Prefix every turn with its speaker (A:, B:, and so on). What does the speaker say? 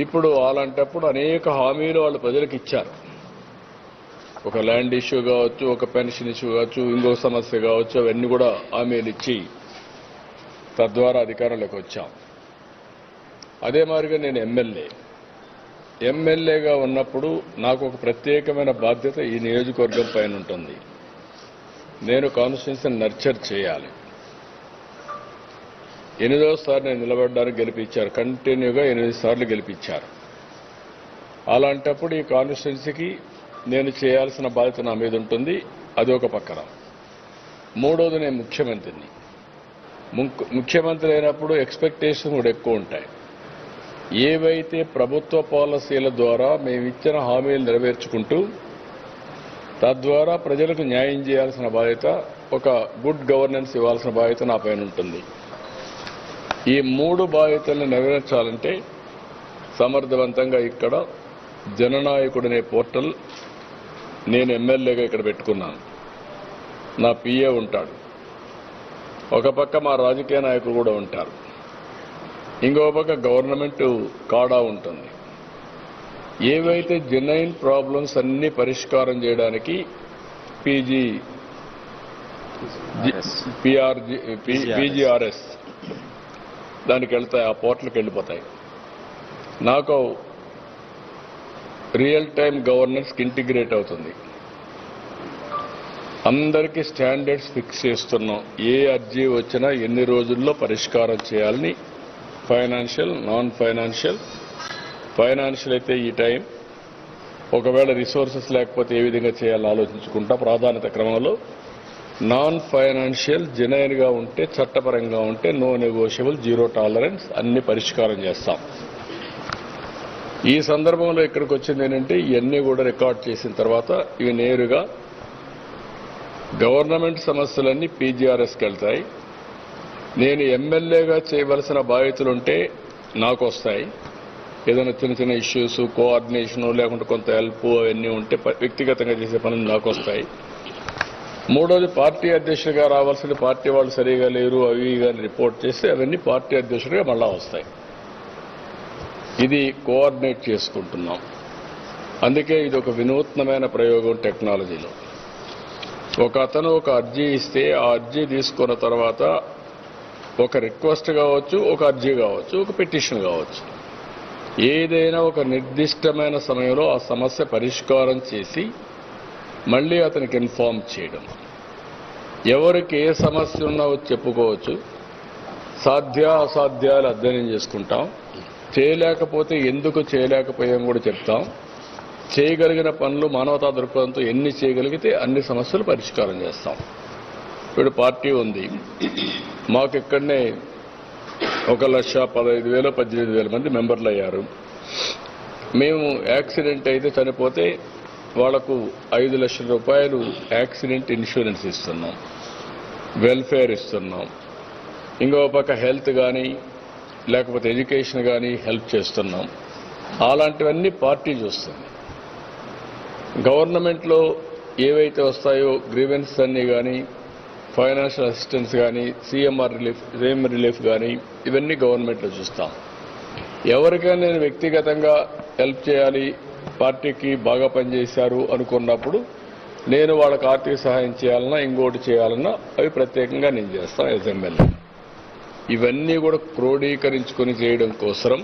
A: ఇప్పుడు అలాంటప్పుడు అనేక హామీలు వాళ్ళు ప్రజలకు ఇచ్చారు. ఒక ల్యాండ్ ఇష్యూ కావచ్చు, ఒక పెన్షన్ ఇష్యూ కావచ్చు, ఇంకో సమస్య కావచ్చు, అవన్నీ కూడా హామీలు ఇచ్చి తద్వారా అధికారంలోకి వచ్చాం. అదే మాదిరిగా నేను ఎమ్మెల్యేగా ఉన్నప్పుడు నాకు ఒక ప్రత్యేకమైన బాధ్యత ఈ నియోజకవర్గం పైన ఉంటుంది. నేను కాన్స్టిట్యున్సీని నర్చర్ చేయాలి. 8వ నేను నిలబడడానికి గెలిపించారు. కంటిన్యూగా 8 సార్లు గెలిపించారు. అలాంటప్పుడు ఈ కాన్స్టిట్యున్సీకి నేను చేయాల్సిన బాధ్యత నా మీద ఉంటుంది. అది ఒక పక్కన. 3వది నేను ముఖ్యమంత్రిని. ముఖ్యమంత్రి అయినప్పుడు ఎక్స్పెక్టేషన్ కూడా ఎక్కువ ఉంటాయి. ఏవైతే ప్రభుత్వ పాలసీల ద్వారా మేమిచ్చిన హామీలు నెరవేర్చుకుంటూ తద్వారా ప్రజలకు న్యాయం చేయాల్సిన బాధ్యత, ఒక గుడ్ గవర్నెన్స్ ఇవ్వాల్సిన బాధ్యత నా పైన ఉంటుంది. ఈ 3 బాధ్యతలను నెరవేర్చాలంటే సమర్థవంతంగా ఇక్కడ జననాయకుడనే పోర్టల్ నేను ఎమ్మెల్యేగా ఇక్కడ పెట్టుకున్నాను. నా పిఏ ఉంటాడు. ఒక పక్క మా రాజకీయ నాయకులు కూడా ఉంటారు. ఇంకో పక్క గవర్నమెంట్ కాడా ఉంటుంది. ఏవైతే జెన్యున్ ప్రాబ్లమ్స్ అన్ని పరిష్కారం చేయడానికి పీజీఆర్ఎస్ దానికి వెళ్తాయి, ఆ పోర్టల్కి వెళ్ళిపోతాయి. నాకు రియల్ టైం గవర్నెన్స్కి ఇంటిగ్రేట్ అవుతుంది. అందరికీ స్టాండర్డ్స్ ఫిక్స్ చేస్తున్నాం. ఏ అర్జీ వచ్చినా ఎన్ని రోజుల్లో పరిష్కారం చేయాలని. Financial, non financial. ఫైనాన్షియల్ అయితే ఈ టైం, ఒకవేళ రిసోర్సెస్ లేకపోతే ఏ విధంగా చేయాలని ఆలోచించుకుంటా ప్రాధాన్యత క్రమంలో. నాన్ ఫైనాన్షియల్ జెన్యున్గా ఉంటే, చట్టపరంగా ఉంటే నో నెగోషియబుల్, జీరో టాలరెన్స్ అన్ని పరిష్కారం చేస్తాం. ఈ సందర్భంలో ఇక్కడికి వచ్చింది ఏంటంటే ఇవన్నీ కూడా రికార్డ్ చేసిన తర్వాత ఇవి నేరుగా గవర్నమెంట్ సమస్యలన్నీ పీజీఆర్ఎస్కి వెళ్తాయి. నేను ఎమ్మెల్యేగా చేయవలసిన బాధ్యతలుంటే నాకు వస్తాయి. ఏదైనా చిన్న చిన్న ఇష్యూస్, కోఆర్డినేషను, లేకుంటే కొంత హెల్ప్ అవన్నీ ఉంటే వ్యక్తిగతంగా చేసే పనులు నాకు వస్తాయి. 3వది పార్టీ అధ్యక్షుడిగా రావాల్సిన పార్టీ వాళ్ళు సరిగా లేరు అవి కానీ రిపోర్ట్ చేస్తే అవన్నీ పార్టీ అధ్యక్షుడిగా మళ్ళా వస్తాయి. ఇది కోఆర్డినేట్ చేసుకుంటున్నాం. అందుకే ఇది ఒక వినూత్నమైన ప్రయోగం టెక్నాలజీలో. ఒక అతను ఒక అర్జీ ఇస్తే ఆ అర్జీ తీసుకున్న తర్వాత ఒక రిక్వెస్ట్ కావచ్చు, ఒక అర్జీ కావచ్చు, ఒక పిటిషన్ కావచ్చు, ఏదైనా ఒక నిర్దిష్టమైన సమయంలో ఆ సమస్య పరిష్కారం చేసి మళ్ళీ అతనికి ఇన్ఫార్మ్ చేయడం. ఎవరికి ఏ సమస్య ఉన్నా చెప్పుకోవచ్చు. సాధ్య అసాధ్యాలు అధ్యయనం చేసుకుంటాం. చేయలేకపోతే ఎందుకు చేయలేకపోయాం కూడా చెప్తాం. చేయగలిగిన పనులు మానవతా దృక్పథంతో ఎన్ని చేయగలిగితే అన్ని సమస్యలు పరిష్కారం చేస్తాం. ఇప్పుడు పార్టీ ఉంది. మాకు ఇక్కడనే 1,15,000 18,000 మంది మెంబర్లు అయ్యారు. మేము యాక్సిడెంట్ అయితే చనిపోతే వాళ్లకు 5 లక్షల రూపాయలు యాక్సిడెంట్ ఇన్సూరెన్స్ ఇస్తున్నాం, వెల్ఫేర్ ఇస్తున్నాం. ఇంకో పక్క హెల్త్ కానీ లేకపోతే ఎడ్యుకేషన్ కానీ హెల్ప్ చేస్తున్నాం. అలాంటివన్నీ పార్టీ చూస్తుంది. గవర్నమెంట్లో ఏవైతే వస్తాయో గ్రీవెన్స్ అన్నీ కానీ, ఫైనాన్షియల్ అసిస్టెన్స్ కానీ, సీఎం రిలీఫ్ కానీ ఇవన్నీ గవర్నమెంట్లో చూస్తాం. ఎవరికైనా నేను వ్యక్తిగతంగా హెల్ప్ చేయాలి, పార్టీకి బాగా పనిచేశారు అనుకున్నప్పుడు నేను వాళ్ళకి ఆర్థిక సహాయం చేయాలన్నా ఇంకోటి చేయాలన్నా అవి ప్రత్యేకంగా నేను చేస్తాను యాజ్ ఎమ్మెల్యే. ఇవన్నీ కూడా క్రోడీకరించుకొని చేయడం కోసం